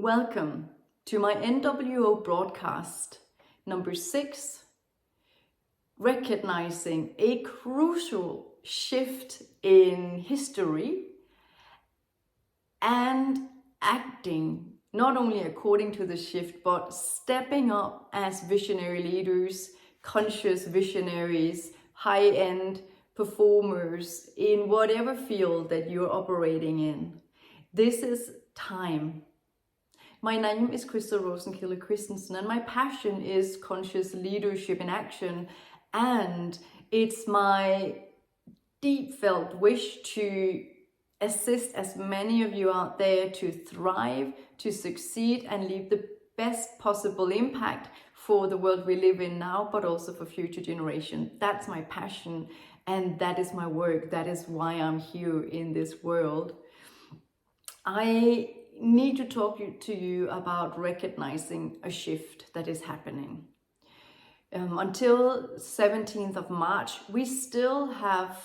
Welcome to my NWO broadcast number 6, recognizing a crucial shift in history and acting not only according to the shift, but stepping up as visionary leaders, conscious visionaries, high-end performers in whatever field that you're operating in. This is time. My name is Crystal Rosenkilde Christensen, and my passion is conscious leadership in action, and it's my deep felt wish to assist as many of you out there to thrive, to succeed, and leave the best possible impact for the world we live in now, but also for future generations. That's my passion, and that is my work. That is why I'm here in this world. I need to talk to you about recognizing a shift that is happening. Until 17th of March, we still have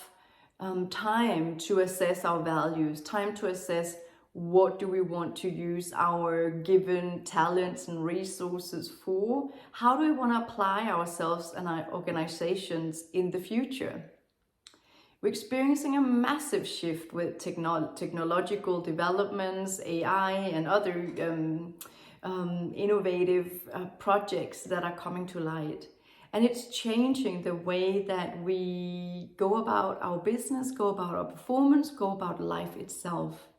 time to assess our values, time to assess what do we want to use our given talents and resources for, how do we want to apply ourselves and our organizations in the future. We're experiencing a massive shift with technological developments, AI, and other innovative projects that are coming to light. And it's changing the way that we go about our business, go about our performance, go about life itself.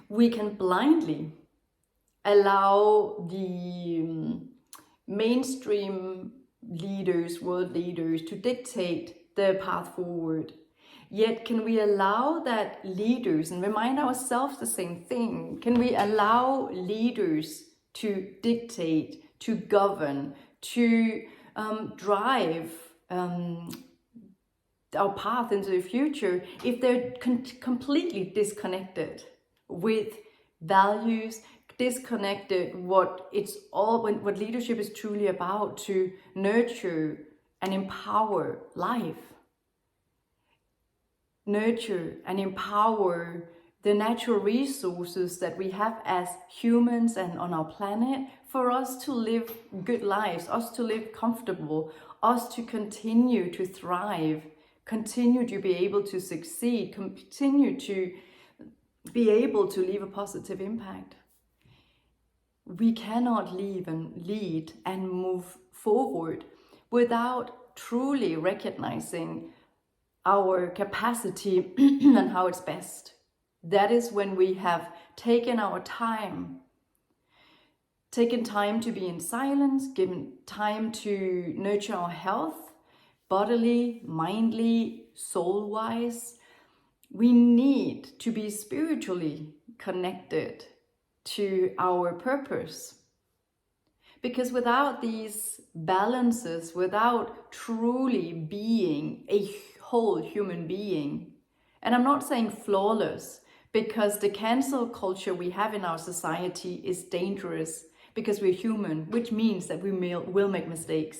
We can blindly allow the mainstream leaders, world leaders, to dictate the path forward. Yet can we allow that leaders, and remind ourselves the same thing, can we allow leaders to dictate, to govern, to drive our path into the future if they're completely disconnected with values, disconnected what leadership is truly about, to nurture and empower life, nurture and empower the natural resources that we have as humans and on our planet, for us to live good lives, us to live comfortable, us to continue to thrive, continue to be able to succeed, continue to be able to leave a positive impact. We cannot lead and move forward without truly recognizing our capacity and how it's best. That is when we have taken our time, taken time to be in silence, given time to nurture our health, bodily, mindly, soul-wise. We need to be spiritually connected to our purpose. Because without these balances, without truly being a whole human being, and I'm not saying flawless, because the cancel culture we have in our society is dangerous, because we're human, which means that we will make mistakes.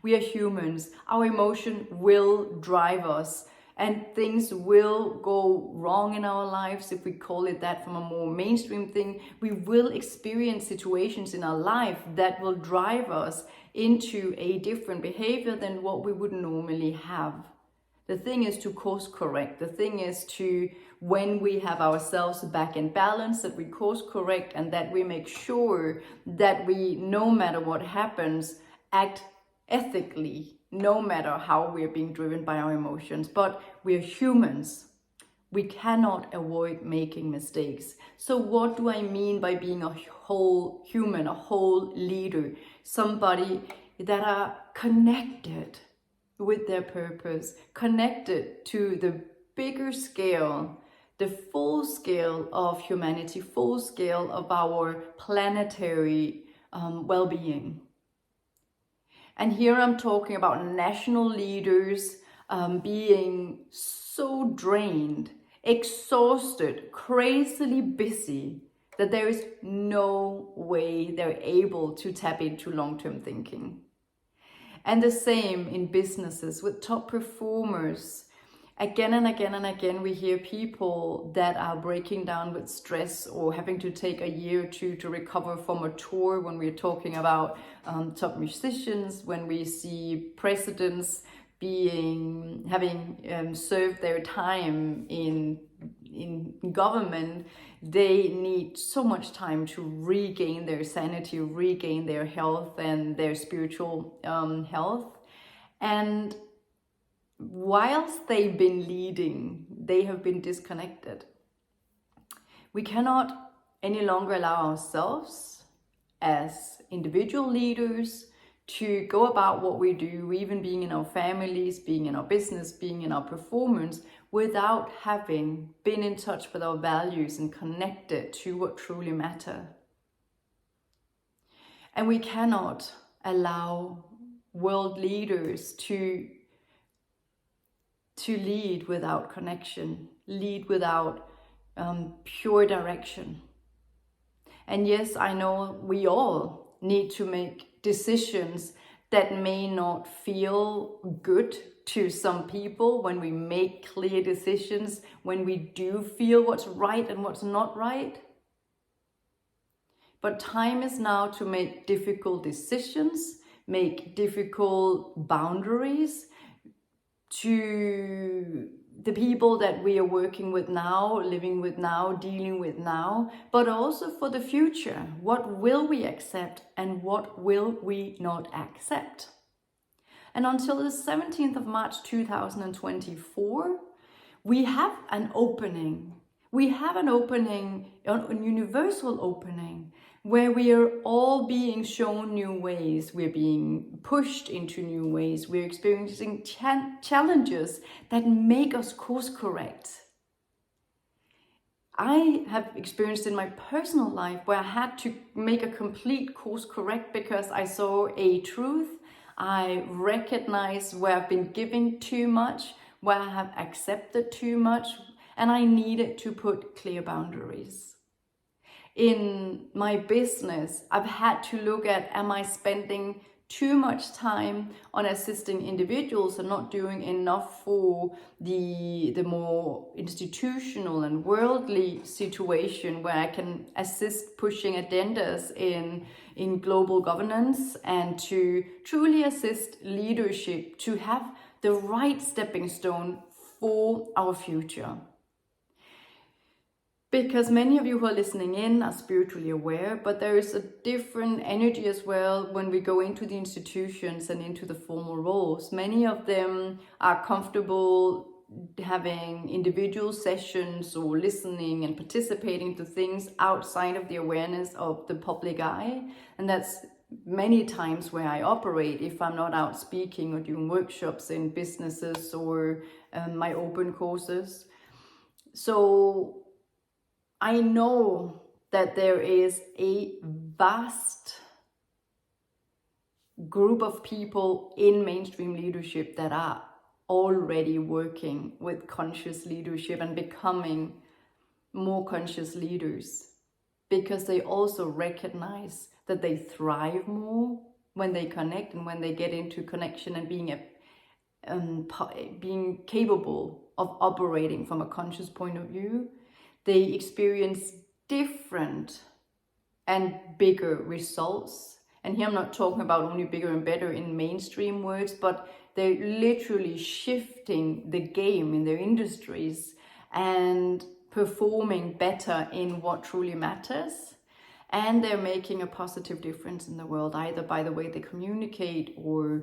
We are humans. Our emotion will drive us, and things will go wrong in our lives, if we call it that from a more mainstream thing. We will experience situations in our life that will drive us into a different behavior than what we would normally have. The thing is to course correct. The thing is to, when we have ourselves back in balance, that we course correct, and that we make sure that we, no matter what happens, act ethically, no matter how we're being driven by our emotions. But we're humans. We cannot avoid making mistakes. So what do I mean by being a whole human, a whole leader? Somebody that are connected with their purpose, connected to the bigger scale, the full scale of humanity, full scale of our planetary well-being. And here I'm talking about national leaders being so drained, exhausted, crazily busy, that there is no way they're able to tap into long-term thinking. And the same in businesses with top performers Again and again and again, we hear people that are breaking down with stress or having to take a year or two to recover from a tour. When we're talking about top musicians, when we see presidents having served their time in government, they need so much time to regain their sanity, regain their health and their spiritual health. And whilst they've been leading, they have been disconnected. We cannot any longer allow ourselves as individual leaders to go about what we do, even being in our families, being in our business, being in our performance, without having been in touch with our values and connected to what truly matters. And we cannot allow world leaders to lead without connection, lead without pure direction. And yes, I know we all need to make decisions that may not feel good to some people. When we make clear decisions, when we do feel what's right and what's not right. But time is now to make difficult decisions, make difficult boundaries to the people that we are working with now, living with now, dealing with now, but also for the future. What will we accept and what will we not accept? And until the 17th of March 2024, we have an opening. We have an opening, a universal opening, where we are all being shown new ways. We're being pushed into new ways. We're experiencing challenges that make us course correct. I have experienced in my personal life where I had to make a complete course correct because I saw a truth. I recognized where I've been giving too much, where I have accepted too much, and I needed to put clear boundaries. In my business, I've had to look at, am I spending too much time on assisting individuals and not doing enough for the more institutional and worldly situation where I can assist pushing agendas in global governance and to truly assist leadership to have the right stepping stone for our future. Because many of you who are listening in are spiritually aware, but there is a different energy as well when we go into the institutions and into the formal roles. Many of them are comfortable having individual sessions or listening and participating to things outside of the awareness of the public eye. And that's many times where I operate if I'm not out speaking or doing workshops in businesses or my open courses. So I know that there is a vast group of people in mainstream leadership that are already working with conscious leadership and becoming more conscious leaders, because they also recognize that they thrive more when they connect and when they get into connection and being capable of operating from a conscious point of view. They experience different and bigger results. And here I'm not talking about only bigger and better in mainstream words, but they're literally shifting the game in their industries and performing better in what truly matters. And they're making a positive difference in the world, either by the way they communicate or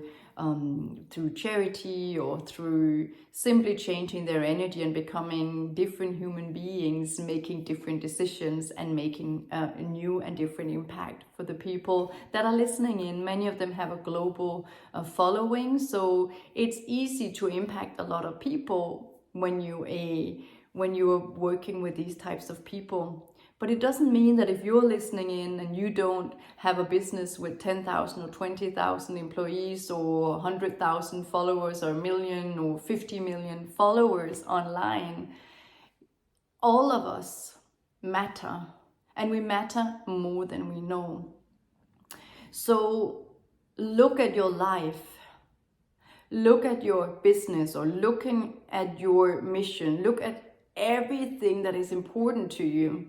through charity or through simply changing their energy and becoming different human beings, making different decisions and making a new and different impact for the people that are listening in. Many of them have a global following, so it's easy to impact a lot of people when you are working with these types of people. But it doesn't mean that if you're listening in and you don't have a business with 10,000 or 20,000 employees or 100,000 followers or 1 million or 50 million followers online, all of us matter, and we matter more than we know. So look at your life. Look at your business or looking at your mission. Look at everything that is important to you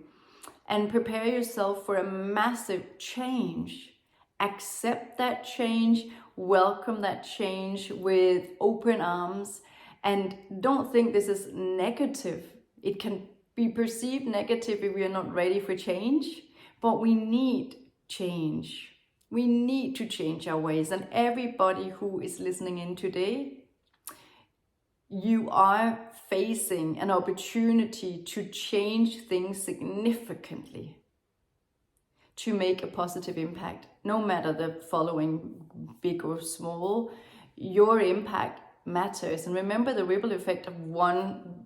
and prepare yourself for a massive change. Accept that change, welcome that change with open arms, and don't think this is negative. It can be perceived negative if we are not ready for change, but we need change. We need to change our ways, and everybody who is listening in today, you are facing an opportunity to change things significantly, to make a positive impact. No matter the following, big or small, your impact matters. And remember the ripple effect of one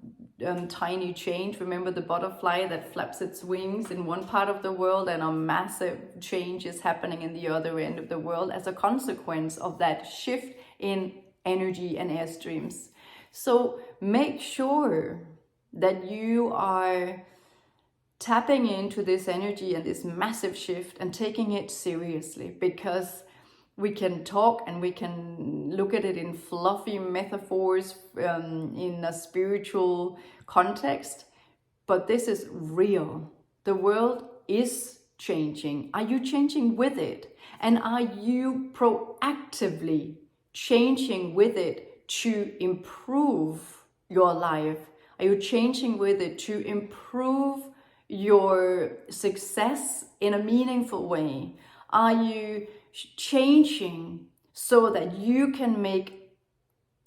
tiny change. Remember the butterfly that flaps its wings in one part of the world and a massive change is happening in the other end of the world as a consequence of that shift in energy and airstreams. So make sure that you are tapping into this energy and this massive shift and taking it seriously, because we can talk and we can look at it in fluffy metaphors in a spiritual context, but this is real. The world is changing. Are you changing with it? And are you proactively changing with it to improve your life? Are you changing with it to improve your success in a meaningful way? Are you changing so that you can make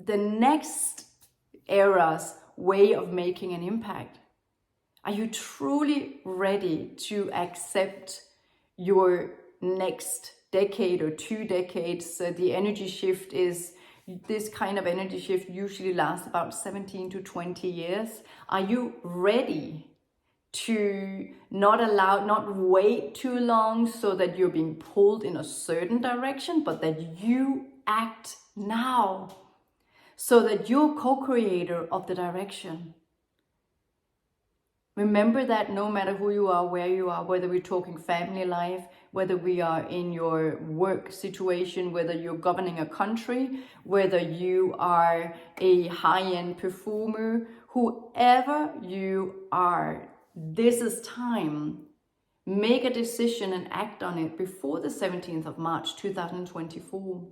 the next era's way of making an impact? Are you truly ready to accept your next decade or 2 decades? The energy shift is, this kind of energy shift usually lasts about 17 to 20 years. Are you ready to not wait too long so that you're being pulled in a certain direction, but that you act now so that you're co-creator of the direction? Remember that no matter who you are, where you are, whether we're talking family life, whether we are in your work situation, whether you're governing a country, whether you are a high-end performer, whoever you are, this is time. Make a decision and act on it before the 17th of March 2024.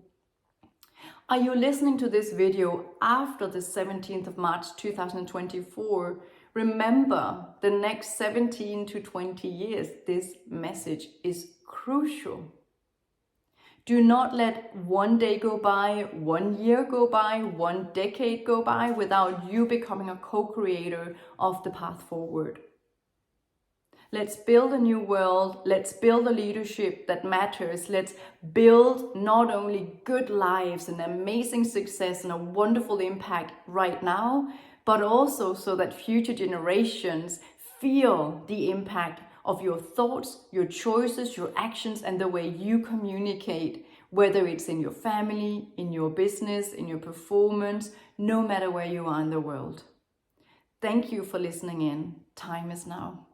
Are you listening to this video after the 17th of March 2024? Remember, the next 17 to 20 years, this message is crucial. Do not let one day go by, 1 year go by, 1 decade go by without you becoming a co-creator of the path forward. Let's build a new world. Let's build a leadership that matters. Let's build not only good lives and amazing success and a wonderful impact right now, but also so that future generations feel the impact of your thoughts, your choices, your actions, and the way you communicate, whether it's in your family, in your business, in your performance, no matter where you are in the world. Thank you for listening in. Time is now.